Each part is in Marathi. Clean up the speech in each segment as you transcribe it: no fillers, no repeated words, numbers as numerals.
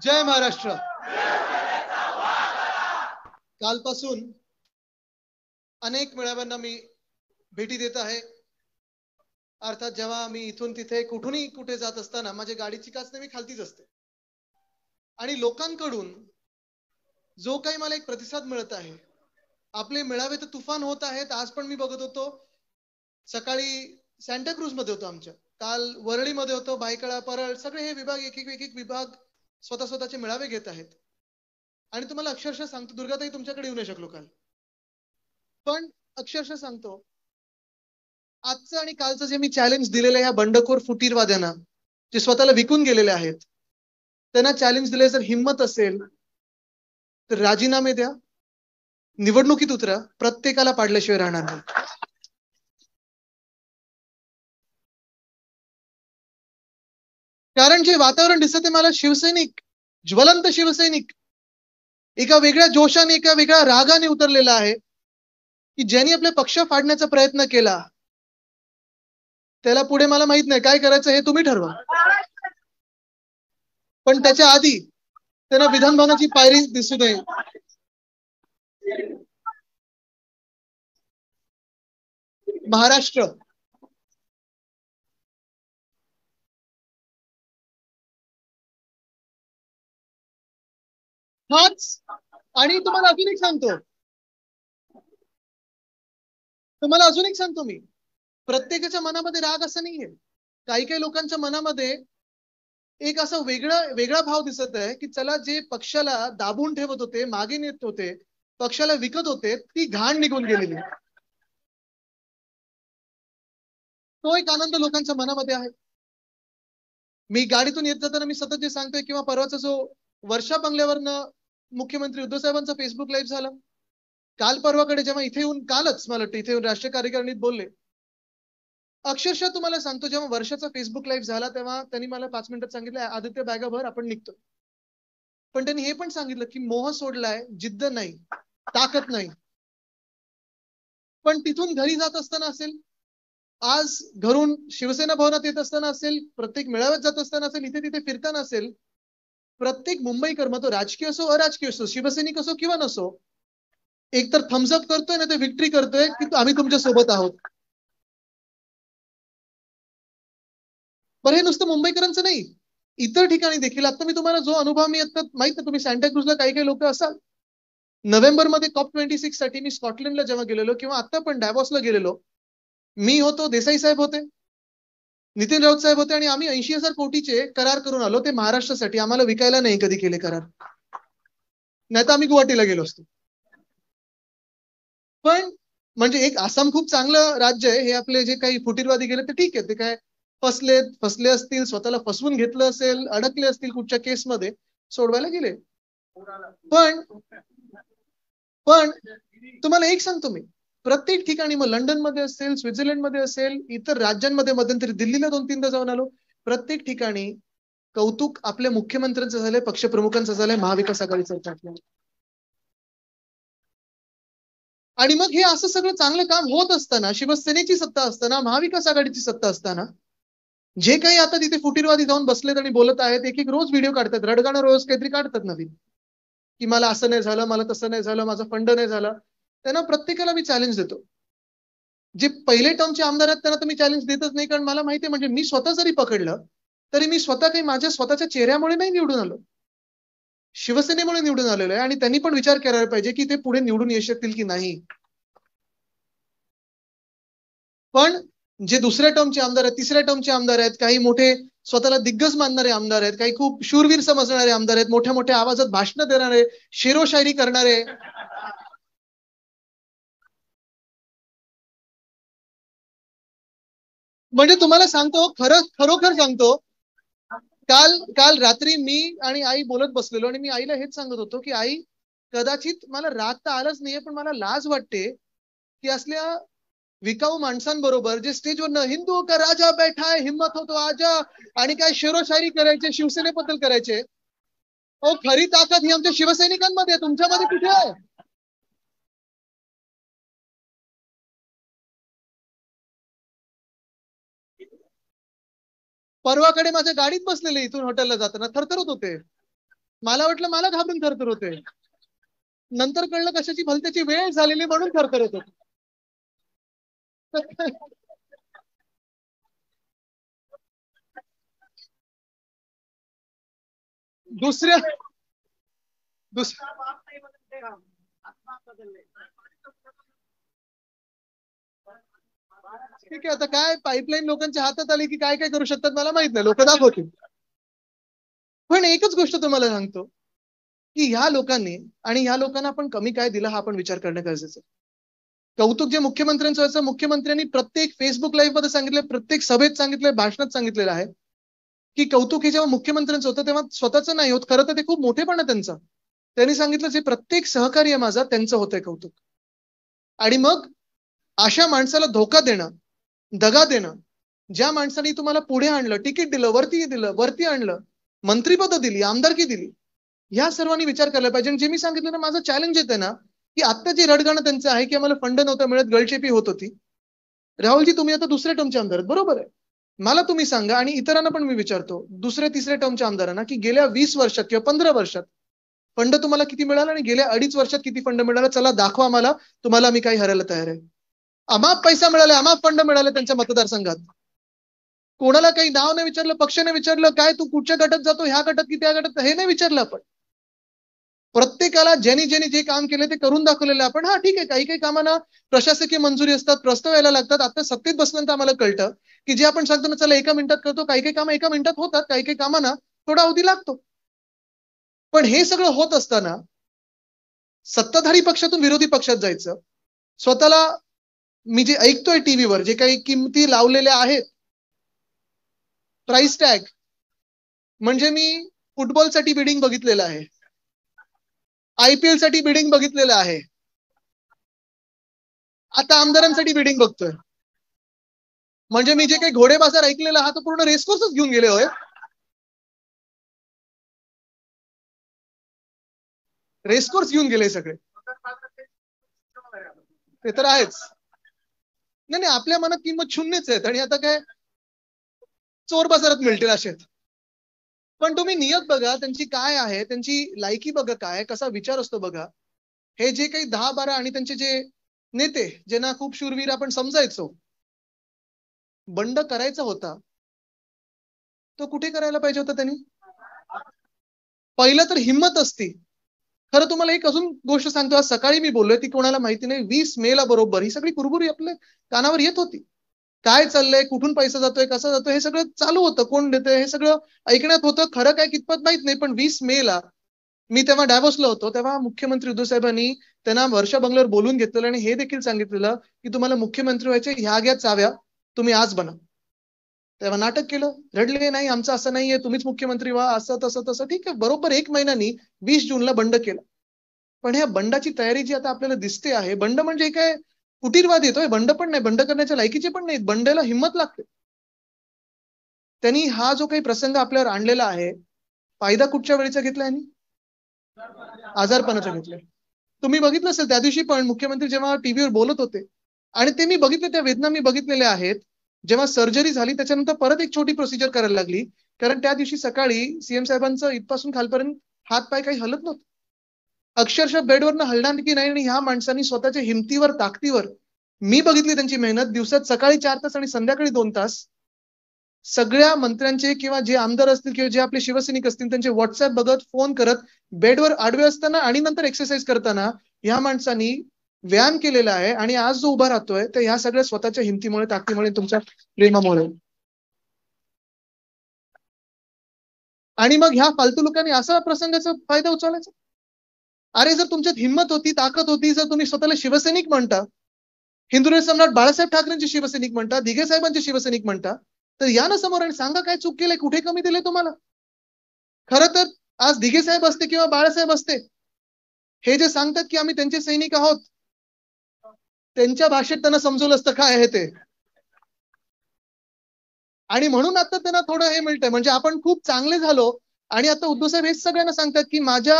जय महाराष्ट्र. कालपासून अनेक मेळाव्यांना मी भेटी देत आहे. अर्थात जेव्हा मी इथून तिथे कुठूनही कुठे जात असताना माझ्या गाडीची काच नेहमी खालतीच असते आणि लोकांकडून जो काही मला एक प्रतिसाद मिळत आहे, आपले मेळावे तर तुफान होत आहेत. आज पण मी बघत होतो, सकाळी सॅन्टा क्रूज मध्ये होतो आमच्या, काल वरळीमध्ये होतो, भायखळा, परळ, सगळे हे विभाग एक एक विभाग स्वतःचे मेळावे घेत आहेत. आणि तुम्हाला अक्षरशः सांगतो, दुर्गाताई तुमच्याकडे येऊ नाही शकलो काल, पण अक्षरशः सांगतो, आजचं आणि कालचं जे मी चॅलेंज दिलेलं आहे या बंडखोर फुटीरवाद्यांना, जे स्वतःला विकून गेलेले आहेत, त्यांना चॅलेंज दिले, जर हिंमत असेल तर राजीनामे द्या, निवडणुकीत उतरा, प्रत्येकाला पाडल्याशिवाय राहणार नाही. कारण जे वातावरण दिसत आहे मला, शिवसैनिक, ज्वलंत शिवसैनिक एका वेगळ्या जोशाने, एका वेगळ्या रागाने उतरलेला आहे, की ज्यांनी आपले पक्ष फाडण्याचा प्रयत्न केला, त्याला पुढे मला माहित नाही काय करायचं, हे तुम्ही ठरवा. पण त्याच्या आधी त्यांना विधान भवनाची पायरी दिसू नये. महाराष्ट्र हाच. आणि तुम्हाला अजून एक सांगतो मी, प्रत्येकाच्या मनामध्ये राग असा नाहीये. काही काही लोकांच्या मनामध्ये एक असा वेगळा भाव दिसत आहे, की चला, जे पक्षाला दाबून ठेवत होते, मागे नेत होते, पक्षाला विकत होते, ती घाण निघून गेलेली. तो एक आनंद लोकांच्या मनामध्ये आहे. मी गाडीतून येत जाताना मी सतत जे सांगतोय, किंवा परवाचा जो वर्षा बंगल्यावरनं मुख्यमंत्री उद्धव साहेबांचा फेसबुक लाईव्ह झाला, काल परवाकडे जेव्हा इथे येऊन, कालच मला वाटतं इथे येऊन राष्ट्रीय कार्यकारिणीत बोलले, अक्षरशः तुम्हाला सांगतो, जेव्हा वर्षाचा फेसबुक लाईव्ह झाला तेव्हा त्यांनी मला 5 मिनिटात सांगितलं, आदित्य बॅगा भर, आपण निघतो. पण त्यांनी हे पण सांगितलं, की मोह सोडलाय, जिद्द नाही, ताकद नाही. पण तिथून घरी जात असताना असेल, आज घरून शिवसेना भवनात येत असताना असेल, प्रत्येक मेळाव्यात जात असताना असेल, इथे तिथे फिरताना असेल, प्रत्येक मुंबईकर, मग तो राजकीय असो अराजकीय असो, शिवसैनिक असो किंवा नसो, एक तर थम्सअप करतोय ना, ते विक्ट्री करतोय, की आम्ही तुमच्या सोबत आहोत. पण हे नुसतं मुंबईकरांचं नाही, इतर ठिकाणी देखील. आता मी तुम्हाला जो अनुभव, मी आता माहित नाही, तुम्ही सॅन्टा क्रूजला काही काही लोक असाल, नोव्हेंबरमध्ये COP26 साठी मी स्कॉटलंडला जेव्हा गेलेलो, किंवा आता पण डॅवॉसला गेलेलो, मी होतो, देसाई साहेब होते, नितीन राऊत साहेब होते, आणि आम्ही 80,000 कोटीचे करार करून आलो. ते महाराष्ट्रासाठी, आम्हाला विकायला नाही कधी केले करार, नाही तर आम्ही गुवाहाटीला गेलो असतो. पण म्हणजे एक आसाम खूप चांगलं राज्य आहे, हे आपले जे काही फुटीरवादी गेले ते ठीक आहे, ते काय फसले असतील, स्वतःला फसवून घेतलं असेल, अडकले असतील कुठच्या केसमध्ये, सोडवायला गेले. पण पण तुम्हाला एक सांगतो मी, प्रत्येक ठिकाणी, मग लंडनमध्ये असेल, स्वित्झर्लंडमध्ये असेल, इतर राज्यांमध्ये, मध्यंतरी दिल्लीला 2-3दा जाऊन आलो, प्रत्येक ठिकाणी कौतुक आपल्या मुख्यमंत्र्यांचं झालंय, पक्षप्रमुखांचं झालंय, महाविकास आघाडी सरकारचं. आणि मग हे असं सगळं चांगलं काम होत असताना, शिवसेनेची सत्ता असताना, महाविकास आघाडीची सत्ता असताना, जे काही आता तिथे फुटीरवादी जाऊन बसलेत आणि बोलत आहेत, एक एक रोज व्हिडिओ काढतात, रडगाणं रोज काहीतरी काढतात नवीन, की मला असं नाही झालं, मला तसं नाही झालं, माझा फंड नाही झाला. त्यांना प्रत्येकाला मी चॅलेंज देतो. जे पहिले टर्मचे आमदार आहेत त्यांना तुम्ही चॅलेंज देतच नाही, कारण मला माहिती आहे, म्हणजे मी स्वतः जरी पकडलं तरी मी स्वतः काही माझ्या स्वतःच्या चेहऱ्यामुळे नाही निवडून आलो, शिवसेनेमुळे निवडून आलेलो आहे. आणि त्यांनी पण विचार करायला पाहिजे, की ते पुढे निवडून येऊ शकतील की नाही. पण जे दुसऱ्या टर्मचे आमदार आहेत, तिसऱ्या टर्मचे आमदार आहेत, काही मोठे स्वतःला दिग्गज मानणारे आमदार आहेत, काही खूप शूरवीर समजणारे आमदार आहेत, मोठ्या मोठ्या आवाजात भाषणं देणारे, शेरोशायरी करणारे, म्हणजे तुम्हाला सांगतो, खरोखर सांगतो, काल काल रात्री मी आणि आई बोलत बसलेलो, आणि मी आईला हेच सांगत होतो, की आई, कदाचित मला राग तर आलाच नाहीये, पण मला लाज वाटते, की असल्या विकाऊ माणसांबरोबर, जे स्टेजवर हिंदू का राजा बैठा है, हिम्मत हो तो आजा, आणि काय शेरोशायरी करायचे, शिवसेनेबद्दल करायचे. अहो, खरी ताकद ही आमच्या शिवसैनिकांमध्ये आहे, तुमच्यामध्ये कुठे आहे? परवाकडे माझ्या गाडीत बसलेले, इथून हॉटेलला जाताना थरथरत होते. मला वाटलं मला घाबरून थरथर होते, नंतर कळलं कशाची भलत्याची वेळ झालेली म्हणून थरथर होत. दुसऱ्या ठीक आहे, आता काय पाईपलाईन लोकांच्या हातात आली की काय काय करू शकतात मला माहित नाही, लोक दाखवतील. पण एकच गोष्ट तुम्हाला सांगतो की ह्या लोकांनी आणि ह्या लोकांना आपण कमी काय दिलं हा आपण विचार करणं गरजेचं आहे. कौतुक जे मुख्यमंत्र्यांचं व्हायचं, मुख्यमंत्र्यांनी प्रत्येक फेसबुक लाईव्ह मध्ये सांगितलं, प्रत्येक सभेत सांगितलं, भाषणात सांगितलेलं आहे की कौतुक हे जेव्हा मुख्यमंत्र्यांचं होतं तेव्हा स्वतःचं नाही होत, खरं तर ते खूप मोठेपणा त्यांचा. त्यांनी सांगितलं जे प्रत्येक सहकार्य माझा त्यांचं होतंय कौतुक. आणि मग अशा माणसाला धोका देणं, दगा देणं, ज्या माणसाने तुम्हाला पुढे आणलं, तिकीट दिलं, वरती आणलं, मंत्रीपद दिली, आमदारकी दिली, ह्या सर्वांनी विचार करायला पाहिजे. जे मी सांगितलं ना, माझं चॅलेंज येतं ना की आता जे रडगाणं त्यांचं आहे की आम्हाला फंड नव्हता मिळत, गळचेपी होत होती. राहुलजी तुम्ही आता दुसऱ्या टर्मचे आमदार आहेत, बरोबर आहे. मला तुम्ही सांगा आणि इतरांना पण मी विचारतो दुसऱ्या तिसऱ्या टर्मच्या आमदारांना की गेल्या 20 वर्षात किंवा 15 वर्षात फंड तुम्हाला किती मिळाला आणि गेल्या 2.5 वर्षात किती फंड मिळाला, चला दाखवा मला, तुम्हाला मी काही हरायला तयार आहे. अमाप पैसा मिळाला, अमाप फंड मिळाले त्यांच्या मतदारसंघात. कोणाला काही नाव नाही विचारलं, पक्ष नाही विचारलं, काय तू कुठच्या गटात जातो, ह्या गटात की त्या गटात, हे नाही विचारलं आपण. प्रत्येकाला ज्यांनी ज्यांनी जे काम केले ते करून दाखवलेलं आपण. हा ठीक आहे, काही काही कामांना प्रशासकीय मंजुरी असतात, प्रस्ताव यायला लागतात. आता सत्तेत बसल्यानंतर आम्हाला कळतं की जे आपण सांगतो ना चला 1 मिनिटात करतो, काही काही कामं 1 मिनिटात होतात, काही काही कामांना थोडा अवधी लागतो. पण हे सगळं होत असताना सत्ताधारी पक्षातून विरोधी पक्षात जायचं, स्वतःला मी जे ऐकतोय टीव्हीवर जे काही किमती लावलेल्या आहेत, प्राइस टॅग, म्हणजे मी फुटबॉलसाठी बिडिंग बघितलेलं आहे, IPL साठी बिडिंग बघितलेलं आहे, आता आमदारांसाठी बिडिंग बघतोय. म्हणजे मी जे काही घोडे बाजार ऐकलेला हा तो पूर्ण रेसकोर्सच घेऊन गेले होय. रेसकोर्स घेऊन गेले सगळे. ते तर आहेच. नाही नाही, आपल्या मनात किंमत शून्यच आहेत आणि आता काय चोर बाजारात मिळतील असे. पण तुम्ही नियत बघा त्यांची काय आहे, त्यांची लायकी बघा काय, कसा विचार असतो बघा. हे जे काही 10-12 आणि त्यांचे जे नेते ज्यांना खूप शूरवीर आपण समजायचो, बंड करायचा होता तो कुठे करायला पाहिजे होता त्यांनी? पहिलं तर हिंमत असती. खरं तुम्हाला एक अजून गोष्ट सांगतो, आज सकाळी मी बोललोय ती कोणाला माहिती नाही, 20 मेला बरोबर ही सगळी कुरबुरी आपल्या कानावर येत होती. काय चाललंय, कुठून पैसा जातोय, कसा जातोय, हे सगळं चालू होतं, कोण देतंय हे सगळं ऐकण्यात होतं. खरं काय कितपत माहित नाही, पण 20 मेला मी तेव्हा डॅव्होसला होतो, तेव्हा मुख्यमंत्री उद्धव साहेबांनी त्यांना वर्षा बंगल्यावर बोलून घेतलेलं आणि हे देखील सांगितलेलं की तुम्हाला मुख्यमंत्री व्हायचे, ह्या घ्या चाव्या, तुम्ही आज बना. तेव्हा नाटक केलं, रडले, नाही आमचं असं नाहीये, तुम्हीच मुख्यमंत्री व्हा, असं तसं तसं. ठीक आहे, बरोबर 1 महिन्यानी 20 जूनला बंड केलं. पण ह्या बंडाची तयारी जी आता आपल्याला दिसते आहे, बंड म्हणजे काय फुटीरवाद येतोय, बंड पण नाही, बंड करण्याच्या लायकीचे पण नाही, बंडाला हिंमत लागते. त्यांनी हा जो काही प्रसंग आपल्यावर आणलेला आहे, फायदा कुठच्या वेळेचा घेतला यांनी? आजारपणाचा घेतलाय. तुम्ही बघितलं असेल त्या दिवशी पण मुख्यमंत्री जेव्हा टीव्हीवर बोलत होते आणि ते मी बघितले, त्या वेदना मी बघितलेल्या आहेत. जेव्हा सर्जरी झाली त्याच्यानंतर परत एक छोटी प्रोसिजर करायला लागली, कारण त्या दिवशी सकाळी सीएम साहेबांचं इथपासून खालपर्यंत हात पाय काही हलत नव्हतं. अक्षरशः बेडवरनं हलणार की नाही, आणि ह्या माणसांनी स्वतःच्या हिमतीवर, ताकदीवर, मी बघितली त्यांची मेहनत, दिवसात सकाळी 4 तास आणि संध्याकाळी 2 तास सगळ्या मंत्र्यांचे किंवा जे आमदार असतील किंवा जे आपले शिवसैनिक असतील त्यांचे व्हॉट्सअप बघत, फोन करत, बेडवर आडवे असताना आणि नंतर एक्सरसाइज करताना ह्या माणसांनी व्यायाम केलेला आहे. आणि आज जो उभा राहतोय तर ह्या सगळ्या स्वतःच्या हिमतीमुळे, ताकदीमुळे, तुमच्या प्रेमामुळे. आणि मग ह्या फालतू लोकांनी असा प्रसंगाचा फायदा उचलायचा. अरे जर तुमच्यात हिंमत होती, ताकद होती, जर तुम्ही स्वतःला शिवसैनिक म्हणता, हिंदुराव सम्राट बाळासाहेब ठाकरेंचे शिवसैनिक म्हणता, दिघे साहेबांचे शिवसैनिक म्हणता, तर या ना समोर आणि सांगा काय चूक केलंय, कुठे कमी दिले तुम्हाला. खरं तर आज दिघे साहेब असते किंवा बाळासाहेब असते, हे जे सांगतात की आम्ही त्यांचे सैनिक आहोत, त्यांच्या भाषेत त्यांना समजवलं असतं काय आहे ते. आणि म्हणून आता त्यांना थोडं हे मिळतंय, म्हणजे आपण खूप चांगले झालो. आणि आता उद्धव साहेब हेच सगळ्यांना सांगतात की माझ्या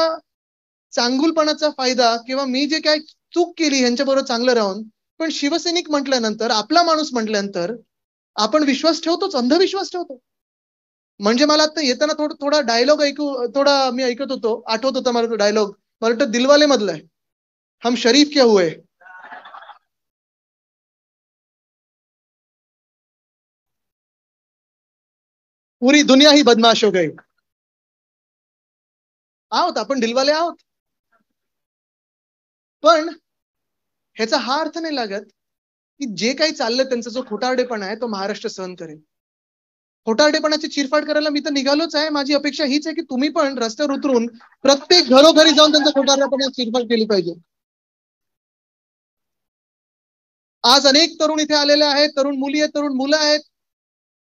चांगुलपणाचा फायदा किंवा मी जे काय चूक केली ह्यांच्याबरोबर चांगलं राहून, पण शिवसैनिक म्हटल्यानंतर, आपला माणूस म्हटल्यानंतर आपण विश्वास ठेवतोच, अंधविश्वास ठेवतो. म्हणजे मला आता येताना थोडा डायलॉग थोडा मी ऐकत होतो, आठवत होता मला तो डायलॉग. मला वाटतं दिलवाले मधला आहे, हम शरीफ क्या हुए. पुरी दुनिया ही बदमाश हो गई. आहोत आपण दिलवाले आहोत, पण ह्याचा हा अर्थ नाही लागत की जे काही चाललं त्यांचा जो खोटारडेपणा आहे तो महाराष्ट्र सहन करेल. खोटारडेपणाची चिरफाड करायला मी तर निघालोच आहे. माझी अपेक्षा हीच आहे की तुम्ही पण रस्त्यावर उतरून प्रत्येक घरोघरी जाऊन त्यांचा खोटारडेपणा चिरफाड केली पाहिजे. आज अनेक तरुण इथे आलेले आहेत, तरुण मुली आहेत, तरुण मुलं आहेत.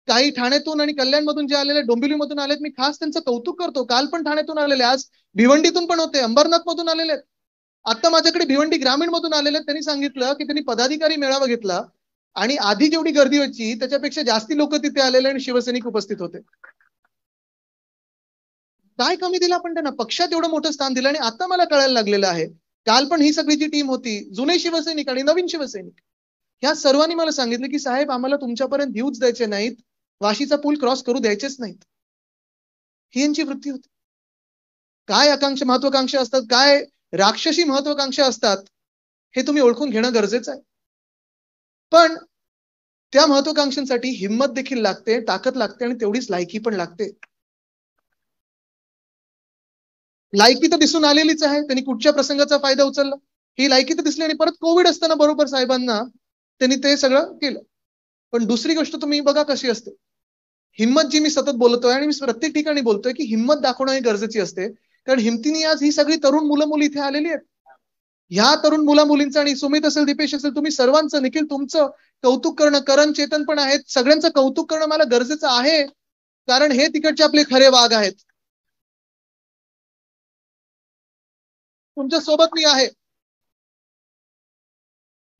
काही ठाण्यातून आणि कल्याणमधून जे आलेले, डोंबिवलीमधून आलेत, मी खास त्यांचं कौतुक करतो. काल पण ठाण्यातून आलेले, आज भिवंडीतून पण होते, अंबरनाथ मधून आलेले आहेत. आता माझ्याकडे भिवंडी ग्रामीण मधून आलेले आहेत. त्यांनी सांगितलं की त्यांनी पदाधिकारी मेळावा घेतला आणि आधी जेवढी गर्दी व्हायची त्याच्यापेक्षा जास्ती लोक तिथे आलेले आणि शिवसैनिक उपस्थित होते. काय कमी दिला आपण त्यांना? पक्षात एवढं मोठं स्थान दिलं. आणि आता मला कळायला लागलेलं आहे, काल पण ही सगळी जी टीम होती, जुने शिवसैनिक आणि नवीन शिवसैनिक, या सर्वांनी मला सांगितलं की साहेब आम्हाला तुमच्यापर्यंत येऊच द्यायचे नाहीत, वाशीचा पूल क्रॉस करू द्यायचेच नाहीत. ही यांची वृत्ती होती. काय आकांक्षा महत्वाकांक्षा असतात, काय राक्षसी महत्वाकांक्षा असतात, हे तुम्ही ओळखून घेणं गरजेचं आहे. पण त्या महत्वाकांक्षांसाठी हिंमत देखील लागते, ताकद लागते आणि तेवढीच लायकी पण लागते. लायकी तर दिसून आलेलीच आहे, त्यांनी कुठच्या प्रसंगाचा फायदा उचलला ही लायकी तर दिसली. आणि परत कोविड असताना बरोबर साहेबांना त्यांनी ते सगळं केलं. पण दुसरी गोष्ट तुम्ही बघा कशी असते, हिंमत जी मी सतत बोलतोय आणि मी प्रत्येक ठिकाणी बोलतोय की हिंमत दाखवणं ही गरजेची असते. कारण हिमतीने आज ही सगळी तरुण मुलं मुली इथे आलेली आहेत. ह्या तरुण मुला मुलींचं आणि सुमित असेल, दीपेश असेल, तुम्ही सर्वांचं, निखिल तुमचं कौतुक करणं, करण चेतन पण आहेत, सगळ्यांचं कौतुक करणं मला गरजेचं आहे. कारण हे तिकडचे आपले खरे वाघ आहेत. तुमच्या सोबत मी आहे.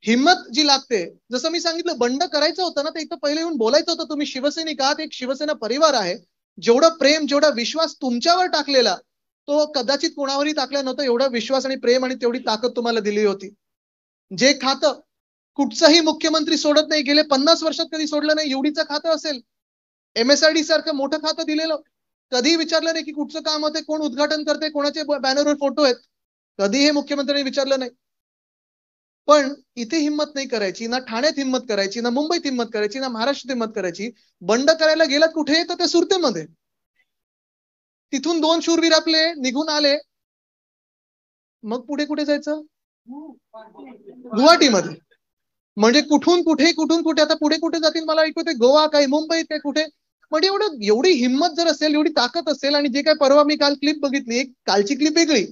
हिंमत जी लागते, जसं मी सांगितलं, बंड करायचं होतं ना, ते इथं पहिले येऊन बोलायचं होतं. तुम्ही शिवसैनिक आहात, एक शिवसेना परिवार आहे. जेवढं प्रेम, जेवढा विश्वास तुमच्यावर टाकलेला, तो कदाचित कोणावरही टाकला नव्हता. एवढा विश्वास आणि प्रेम आणि तेवढी ताकद तुम्हाला दिली होती. जे खातं कुठचाही मुख्यमंत्री सोडत नाही, गेले 50 वर्षात कधी सोडलं नाही. एवढीचं खातं असेल, MSID सारखं मोठं खातं दिलेलं, कधी विचारलं नाही की कुठचं काम होते, कोण उद्घाटन करते, कोणाचे बॅनरवर फोटो आहेत, कधी हे मुख्यमंत्र्यांनी विचारलं नाही. पण इथे हिंमत नाही करायची, ना ठाण्यात हिंमत करायची, ना मुंबईत हिंमत करायची, ना महाराष्ट्रात हिंमत करायची. बंड करायला गेलात कुठे, तर त्या सुरतेमध्ये. तिथून 2 शूरवीर आपले निघून आले, मग पुढे कुठे जायचं? गुवाहाटीमध्ये. म्हणजे कुठून कुठे आता पुढे कुठे जातील मला ऐकू ते, गोवा काय, मुंबईत काय, कुठे? म्हणजे एवढी हिंमत जर असेल, एवढी ताकद असेल, आणि जे काय परवा मी काल क्लिप बघितली, एक कालची क्लिप वेगळी,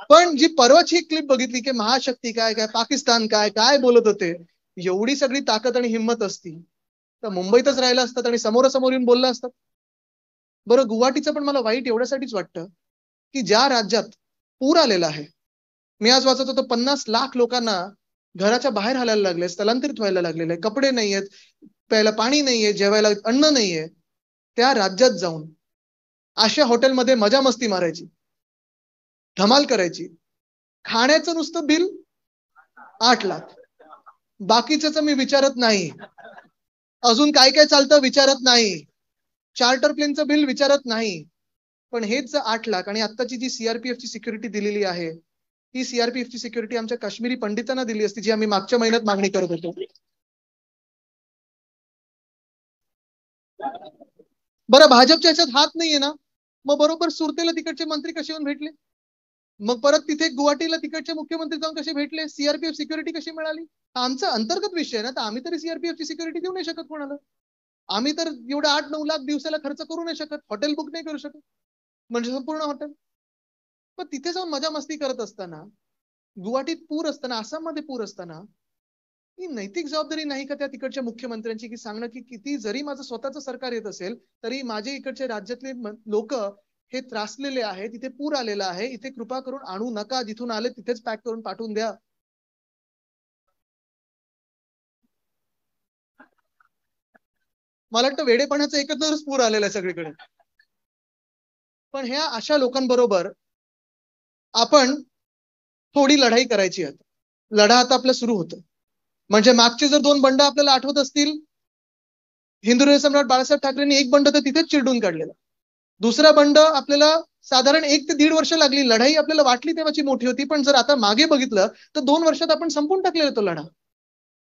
पण जी परवाची क्लिप बघितली की महाशक्ती काय काय, पाकिस्तान काय काय बोलत होते, एवढी सगळी ताकद आणि हिंमत असती तर मुंबईतच राहिला असतात आणि समोरासमोर येऊन बोलला असतात. बरं, गुवाहाटीचं पण मला वाईट एवढ्यासाठीच वाटतं की ज्या राज्यात पूर आलेला आहे, मी आज वाचत होतो 50 लाख लोकांना घराच्या बाहेर हालायला लागले, स्थलांतरित व्हायला लागलेले, कपडे नाहीयेत, प्यायला पाणी नाहीये, जेवायला अन्न नाहीये, त्या राज्यात जाऊन अशा हॉटेलमध्ये मजा मस्ती मारायची, धमाल करायची. खाण्याचं नुसतं बिल 8 लाख, बाकीचं मी विचारत नाही, अजून काय काय चालतं विचारत नाही, चार्टर प्लेनचं बिल विचारत नाही. पण हेच 8 लाख, आणि आत्ताची जी CRPF ची सिक्युरिटी दिलेली आहे, ही CRPF ची सिक्युरिटी आमच्या काश्मीरी पंडितांना दिली असती, जी आम्ही मागच्या महिन्यात मागणी करत होतो. बरं, भाजपच्या ह्याच्यात हात नाहीये ना, मग बरोबर सुरतेला तिकडचे मंत्री कसे येऊन भेटले, मग परत तिथे गुवाहाटीला तिकडचे मुख्यमंत्री जाऊन कसे भेटले, CRPF सिक्युरिटी कशी मिळाली? आमचा अंतर्गत विषय ना, तर आम्ही तरी CRPF ची सिक्युरिटी देऊ नाही शकत कोणाला. आम्ही तर एवढा 8-9 लाख दिवसाला खर्च करू नाही शकत, हॉटेल बुक नाही करू शकत, म्हणजे संपूर्ण हॉटेल. पण तिथे जाऊन मजा मस्ती करत असताना, गुवाहाटीत पूर असताना, आसाममध्ये पूर असताना, ही नैतिक जबाबदारी नाही का त्या तिकडच्या मुख्यमंत्र्यांची, की सांगणं की किती जरी माझं स्वतःचं सरकार येत असेल तरी माझे इकडचे राज्यातले लोक हे त्रासलेले आहेत, इथे पूर आलेला आहे, इथे कृपा करून आणू नका, जिथून आले तिथेच पॅक करून पाठवून द्या. मला वाटतं वेडेपणाचा एकत्रच पूर आलेला आहे सगळीकडे. पण ह्या अशा लोकांबरोबर आपण थोडी लढाई करायची आहे. लढा आता आपलं सुरू होतं. म्हणजे मागचे जर 2 बंड आपल्याला आठवत असतील, हिंदू सम्राट बाळासाहेब ठाकरेंनी एक बंड तर तिथेच चिरडून काढलेला. दुसरा बंड आपल्याला साधारण 1 ते 1.5 वर्ष लागली. लढाई आपल्याला वाटली तेव्हाची मोठी होती, पण जर आता मागे बघितलं तर 2 वर्षात आपण संपून टाकलेला तो लढा.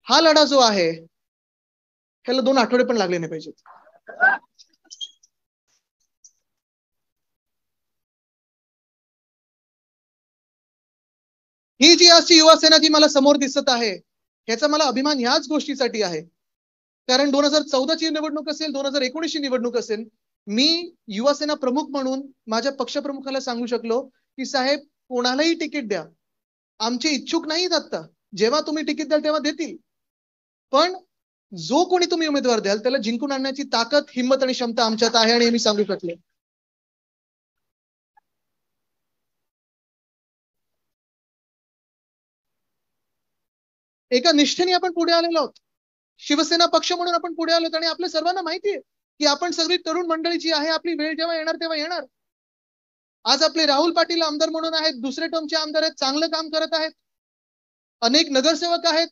हा लढा जो आहे ह्याला 2 आठवडे पण लागले नाही पाहिजेत. ही जी अशी युवा सेना जी मला समोर दिसत आहे ह्याचा मला अभिमान ह्याच गोष्टीसाठी आहे, कारण 2014ची निवडणूक असेल, 2019ची निवडणूक असेल, मी युवा सेना प्रमुख म्हणून माझ्या पक्षप्रमुखाला सांगू शकलो की साहेब कोणालाही तिकीट द्या, आमचे इच्छुक नाहीत आता, जेव्हा तुम्ही तिकीट द्याल तेव्हा देतील, पण जो कोणी तुम्ही उमेदवार द्याल त्याला जिंकून आणण्याची ताकद, हिंमत आणि क्षमता आमच्यात आहे आणि मी सांगू शकले. एका निष्ठेने आपण पुढे आलेलो आहोत. शिवसेना पक्ष म्हणून आपण पुढे आलोत आणि आपल्या सर्वांना माहिती आहे की आपण सगळी तरुण मंडळी जी आहे आपली वेळ जेव्हा येणार तेव्हा येणार. आज आपले राहुल पाटील आमदार म्हणून आहेत, दुसरे टर्मचे आमदार आहेत, चांगलं काम करत आहेत. अनेक नगरसेवक आहेत,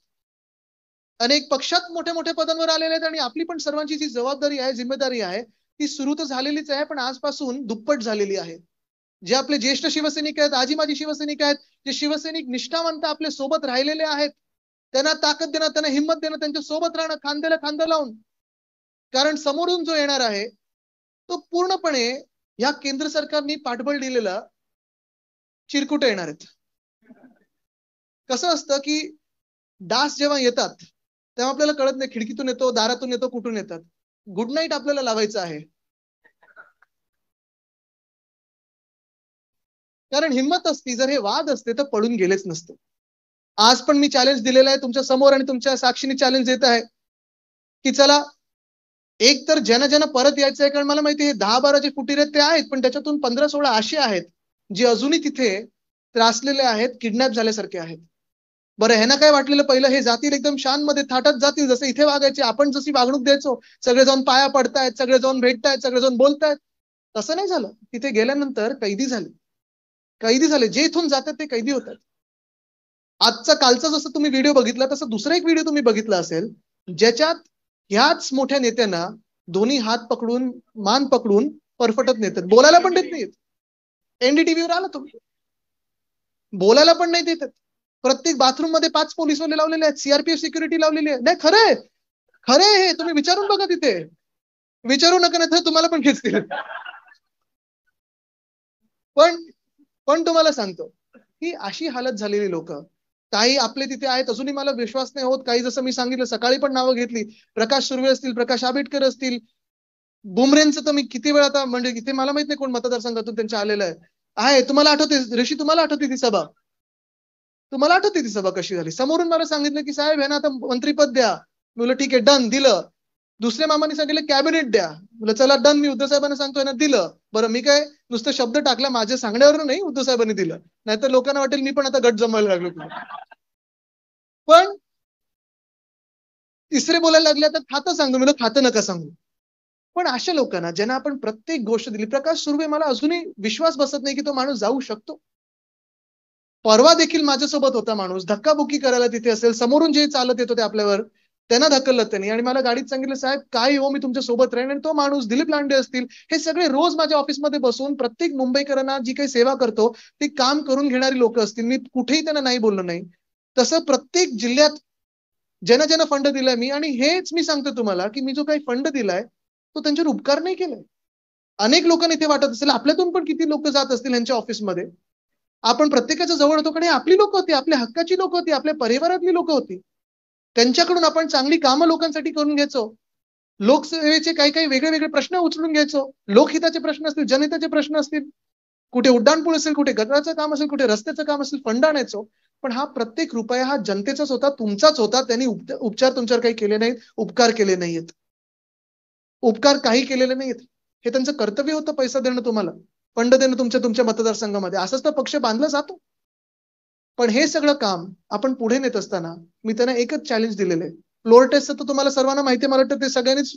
अनेक पक्षात मोठ्या मोठ्या पदांवर आलेले आहेत आणि आपली पण सर्वांची जी जबाबदारी आहे, जिम्मेदारी आहे ती सुरू तर झालेलीच आहे, पण आजपासून दुप्पट झालेली आहे. जे आपले ज्येष्ठ शिवसैनिक आहेत, आजी माजी शिवसैनिक आहेत, जे शिवसैनिक निष्ठावंत आपल्या सोबत राहिलेले आहेत, त्यांना ताकद देणं, त्यांना हिंमत देणं, त्यांच्या सोबत राहणं, खांद्याला खांदा लावून, कारण समोरून जो येणार आहे तो पूर्णपणे या केंद्र सरकारने पाठबळ दिलेला चिरकुटे येणार आहेत. कसं असतं की डास जेव्हा येतात तेव्हा आपल्याला कळत नाही खिडकीतून येतो, दारातून येतो, कुठून येतात. गुड नाईट आपल्याला लावायचं आहे, कारण हिंमत असती. जर हे वाद असते तर पडून गेलेच नसते. आज पण मी चॅलेंज दिलेलं आहे तुमच्या समोर आणि तुमच्या साक्षीने चॅलेंज देत आहे की चला एक तर ज्यांना ज्यांना परत यायचं आहे, कारण मला माहिती आहे 10-12 जे फुटीर आहेत ते आहेत, पण त्याच्यातून 15-16 असे आहेत जे अजूनही तिथे त्रासलेले आहेत, किडनॅप झाल्यासारखे आहेत. बरं ह्यांना काय वाटलेलं पहिलं हे जातील एकदम शान मध्ये थाटात जातील, जसे इथे वागायचे, आपण जशी वागणूक द्यायचो, सगळे जाऊन पाया पडतायत, सगळे जाऊन भेटतायत, सगळे जाऊन बोलतायत, तसं नाही झालं. तिथे गेल्यानंतर कैदी झाले, कैदी झाले, जे इथून जातात ते कैदी होतात. आजचा कालचा जसं तुम्ही व्हिडिओ बघितला तसं दुसरा एक व्हिडिओ तुम्ही बघितला असेल ज्याच्यात ह्याच मोठ्या नेत्यांना दोन्ही हात पकडून मान पकडून परफटत नेतात, बोलायला पण देत नाहीत. एनडीटीव्हीवर आला तुम्ही, बोलायला पण नाही देतात. प्रत्येक बाथरूम मध्ये 5 पोलीसवाले लावलेले आहेत, सीआरपीएफ सिक्युरिटी लावलेली आहे. नाही खरंय, खरंय, हे तुम्ही विचारून बघा, तिथे विचारू नका नाही तर तुम्हाला पण खेचतील. पण पण तुम्हाला सांगतो की अशी हालत झालेली लोक काही आपले तिथे आहेत, अजूनही मला विश्वास नाही होत. काही जसं मी सांगितलं सकाळी पण नावं घेतली, प्रकाश सुर्वे असतील, प्रकाश आंबेडकर असतील, बुमरेंचं तर मी किती वेळा आता म्हणजे इथे मला माहित नाही कोण मतदारसंघातून त्यांच्या आलेलं आहे. तुम्हाला आठवते ऋषी, तुम्हाला आठवते ती सभा, तुम्हाला आठवते ती सभा कशी झाली? समोरून मला सांगितलं की साहेब यांना आता मंत्रीपद द्या. मुलं ठीक आहे डन, दिलं. दुसऱ्या मामाने सांगितलं कॅबिनेट द्या. मुलं चला डन, मी उद्धव साहेबांना सांगतो यांना दिलं. बरं मी काय नुसतं शब्द टाकला, माझ्या सांगण्यावर नाही, उद्धव साहेबांनी दिलं, नाहीतर लोकांना वाटेल मी पण आता गट जमायला लागलो. पण तिसरे बोलायला लागले तर खातं सांगतो, मी खातं नका सांगू. पण अशा लोकांना ज्यांना आपण प्रत्येक गोष्ट दिली, प्रकाश सुर्वे, मला अजूनही विश्वास बसत नाही की तो माणूस जाऊ शकतो. परवा देखील माझ्यासोबत होता माणूस, धक्काबुक्की करायला तिथे असेल, समोरून जे चालत येतो ते आपल्यावर त्यांना ढकललं त्यांनी आणि मला गाडीत सांगितलं साहेब काय हो मी तुमच्या सोबत राहीन. आणि तो माणूस दिलीप लांडे असतील, हे सगळे रोज माझ्या ऑफिसमध्ये बसून प्रत्येक मुंबईकरांना जी काही सेवा करतो ती काम करून घेणारी लोक असतील, मी कुठेही त्यांना नाही बोललो नाही. तसं प्रत्येक जिल्ह्यात ज्यांना ज्यांना फंड दिलाय मी, आणि हेच मी सांगतो तुम्हाला की मी जो काही फंड दिलाय तो त्यांच्यावर उपकार नाही केलाय. अनेक लोकांना इथे वाटत असेल आपल्यातून पण किती लोक जात असतील यांच्या ऑफिसमध्ये, आपण प्रत्येकाच्या जवळ होतो कारण आपली लोक होती, आपल्या हक्काची लोक होती, आपल्या परिवारातली लोक होती. त्यांच्याकडून आपण चांगली कामं लोकांसाठी करून घ्यायचो, लोकसेवेचे काही काही वेगळे वेगळे प्रश्न उचलून घ्यायचो, लोकहिताचे प्रश्न असतील, जनहिताचे प्रश्न असतील, कुठे उड्डाणपूल असेल, कुठे गटाराचं काम असेल, कुठे रस्त्याचं काम असेल, फंड आणायचो. पण हा प्रत्येक रुपया हा जनतेचाच होता, तुमचाच होता. त्यांनी उपचार तुमच्यावर काही केले नाहीत, उपकार केले नाहीत, उपकार काही केलेले नाहीत. हे त्यांचं कर्तव्य होतं, पैसा देणं, तुम्हाला फंड देणं तुमच्या तुमच्या मतदारसंघामध्ये. असंच तर पक्ष बांधला जातो. पण हे सगळं काम आपण पुढे नेत असताना मी त्यांना एकच चॅलेंज दिलेलं आहे. फ्लोअर टेस्टचं तर तुम्हाला सर्वांना माहिती आहे, मला वाटतं ते सगळ्यांनीच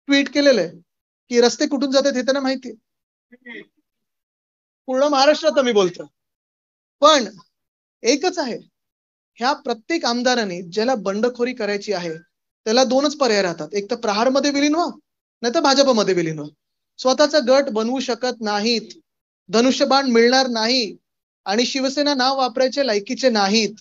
ट्विट केलेलं आहे की रस्ते कुठून जातात हे त्यांना माहिती आहे. पूर्ण महाराष्ट्रात मी बोलतो. पण एकच आहे, ह्या प्रत्येक आमदाराने ज्याला बंडखोरी करायची आहे त्याला दोनच पर्याय राहतात, एक तर प्रहारमध्ये विलीन व्हा, नाही तर भाजपमध्ये विलीन व्हा. स्वतःचा गट बनवू शकत नाहीत, धनुष्यबाण मिळणार नाही आणि शिवसेना नाव वापरायचे लायकीचे नाहीत.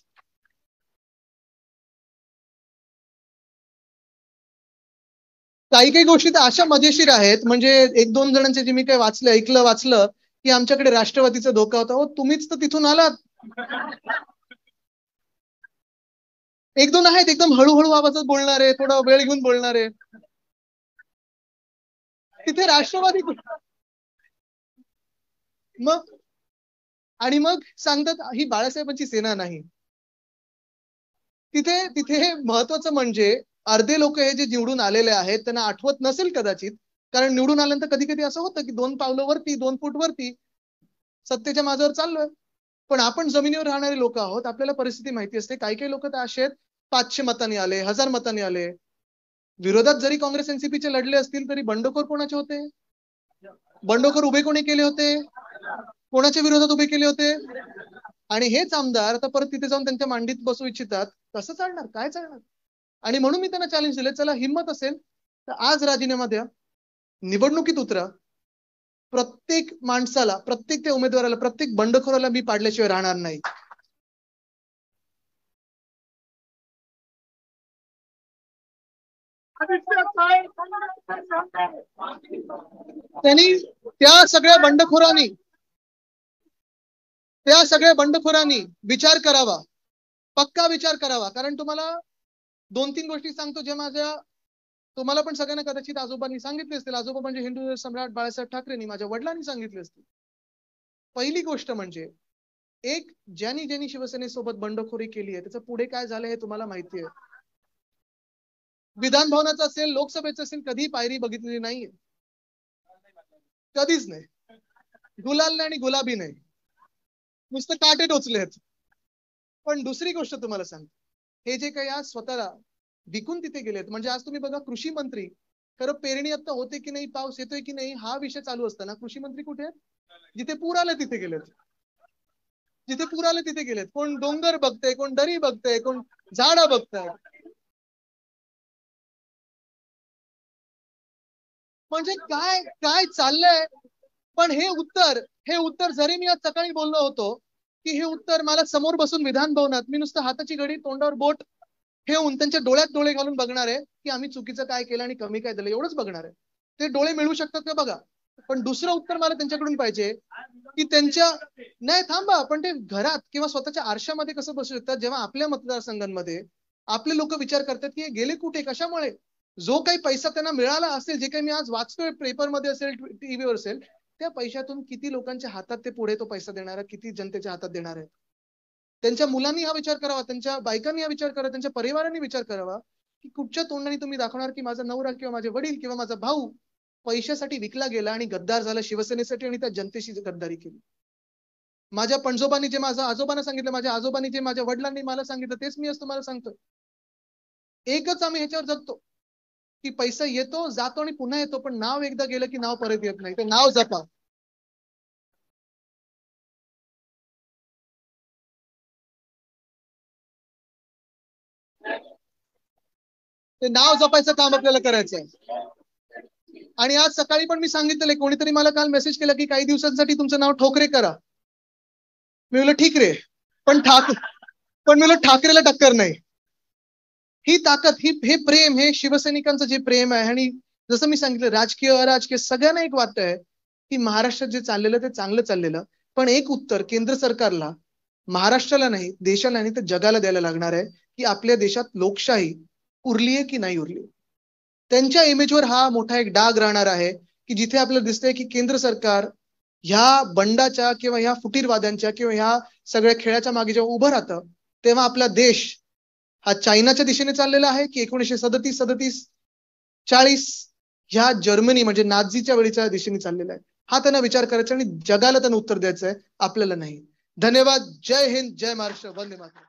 काही काही गोष्टी तर अशा मजेशीर आहेत, म्हणजे एक दोन जणांचे जे मी काही वाचलं की आमच्याकडे राष्ट्रवादीचा धोका होता. हो, तुम्हीच तर तिथून आलात. एक दोन आहेत एकदम हळूहळू आवाजात बोलणारे, थोडा वेळ घेऊन बोलणारे. तिथे राष्ट्रवादी मग आणि मग सांगतात ही बाळासाहेबांची सेना नाही. तिथे तिथे महत्वाचं म्हणजे अर्धे लोक हे जे निवडून आलेले आहेत त्यांना आठवत नसेल कदाचित, कारण निवडून आल्यानंतर कधी कधी असं होतं की 2 पावलं वरती 2 फूट वरती सत्तेच्या माझ्यावर चाललोय. पण आपण जमिनीवर राहणारे लोक आहोत, आपल्याला परिस्थिती माहिती असते. काही काही लोक तर असे आहेत 500 मतांनी आले, 1000 मतांनी आले. विरोधात जरी काँग्रेस एनसीपीचे लढले असतील तरी बंडखोर कोणाचे होते? बंडखोर उभे कोणी केले होते? कोणाच्या विरोधात उभे केले होते? आणि हेच आमदार आता परत तिथे जाऊन त्यांच्या मांडीत बसू इच्छितात. कसं चालणार? काय चालणार? आणि म्हणून मी त्यांना चॅलेंज दिले, चला हिम्मत असेल तर आज राजीनामा द्या, निवडणुकीत उतरा. प्रत्येक माणसाला, प्रत्येक त्या उमेदवाराला, प्रत्येक बंडखोराला मी पाडल्याशिवाय राहणार नाही. त्यांनी त्या सगळ्या बंडखोरांनी विचार करावा, पक्का विचार करावा. कारण तुम्हाला 2-3 गोष्टी सांगतो जे माझ्या, तुम्हाला पण सगळ्यांना कदाचित आजोबांनी सांगितले असतील. आजोबा म्हणजे हिंदू सम्राट बाळासाहेब ठाकरेंनी, माझ्या वडिलांनी सांगितले असतील. पहिली गोष्ट म्हणजे एक, ज्यांनी शिवसेनेसोबत बंडखोरी केली आहे त्याचं पुढे काय झालं हे तुम्हाला माहिती आहे. विधान भवनाचं असेल, लोकसभेचं असेल, कधी पायरी बघितलेली नाहीये, कधीच नाही. गुलाल नाही आणि गुलाबी नाही, नुसतं काटे टोचलेत. पण दुसरी गोष्ट तुम्हाला सांगतो, हे जे काही आज स्वतःला विकून तिथे गेलेत, म्हणजे आज तुम्ही बघा कृषी मंत्री, खरं पेरणी आता होते की नाही, पाऊस येतोय की नाही हा विषय चालू असताना कृषी मंत्री कुठे आहेत? जिथे पूर आले तिथे गेलेत. जिथे पूर आले तिथे गेलेत. कोण डोंगर बघतंय, कोण दरी बघतंय, कोण झाडं बघतंय. म्हणजे काय काय चाललंय? पण हे उत्तर जरी मी आज सकाळी बोललो होतो की हे उत्तर मला समोर बसून विधान भवनात मी नुसतं हाताची घडी तोंडावर बोट ठेवून त्यांच्या डोळ्यात डोळे घालून बघणार आहे की आम्ही चुकीचं काय केलं आणि कमी काय दिलं, एवढंच बघणार आहे. ते डोळे मिळू शकतात का बघा. पण दुसरं उत्तर मला त्यांच्याकडून पाहिजे की त्यांच्या, नाही थांबा, पण ते घरात किंवा स्वतःच्या आरशामध्ये कसं बसू शकतात जेव्हा आपल्या मतदारसंघांमध्ये आपले लोक विचार करतात की हे गेले कुठे, कशामुळे? जो काही पैसा त्यांना मिळाला असेल, जे काही मी आज वाचतोय पेपरमध्ये असेल, टीव्हीवर असेल, त्या पैशातून किती लोकांच्या हातात ते पुढे तो पैसा देणार आहे, किती जनतेच्या हातात देणार आहे? त्यांच्या मुलांनी हा विचार करावा, त्यांच्या बायकांनी हा विचार करावा, त्यांच्या परिवारांनी विचार करावा की कुठच्या तोंडाने तुम्ही दाखवणार की माझा नवरा किंवा माझे वडील किंवा माझा भाऊ पैशासाठी विकला गेला आणि गद्दार झाला शिवसेनेसाठी आणि त्या जनतेशी गद्दारी केली. माझ्या पणजोबांनी जे माझ्या आजोबांना सांगितलं, माझ्या आजोबांनी जे माझ्या वडिलांनी मला सांगितलं, तेच मी आज तुम्हाला सांगतोय. एकच आम्ही ह्याच्यावर जगतो की पैसा येतो जातो आणि पुन्हा येतो, पण नाव एकदा गेलं की नाव परत येत नाही. ते नाव जपा. ते नाव जपायचं काम आपल्याला करायचं आहे. आणि आज सकाळी पण मी सांगितलेलं, कोणीतरी मला काल मेसेज केला की काही दिवसांसाठी तुमचं नाव ठोकरे करा. मी म्हणलं ठीक रे, पण पण मी ठाकरेला टक्कर नाही. ही ताकद, हे प्रेम, हे शिवसैनिकांचं जे प्रेम आहे. आणि जसं मी सांगितलं, राजकीय अराजकीय सगळ्यांना एक वाटतंय की महाराष्ट्रात जे चाललेलं ते चांगलं चाललेलं, पण एक उत्तर केंद्र सरकारला, महाराष्ट्राला नाही, देशाला नाही तर जगाला द्यायला लागणार आहे की आपल्या देशात लोकशाही उरलीये की नाही उरली. त्यांच्या इमेजवर हा मोठा एक डाग राहणार आहे की जिथे आपल्याला दिसतंय की केंद्र सरकार ह्या बंडाच्या किंवा ह्या फुटीरवाद्यांच्या किंवा ह्या सगळ्या खेळाच्या मागे जेव्हा उभं राहतं, तेव्हा आपला देश हा चायनाच्या दिशेने चाललेला आहे की 1937, 40 ह्या जर्मनी म्हणजे नाझीच्या वेळीच्या दिशेने चाललेला आहे. हा त्यांना विचार करायचा आणि जगाला त्यांना उत्तर द्यायचं आहे, आपल्याला नाही. धन्यवाद. जय हिंद, जय महाराष्ट्र, वंदे मातरम.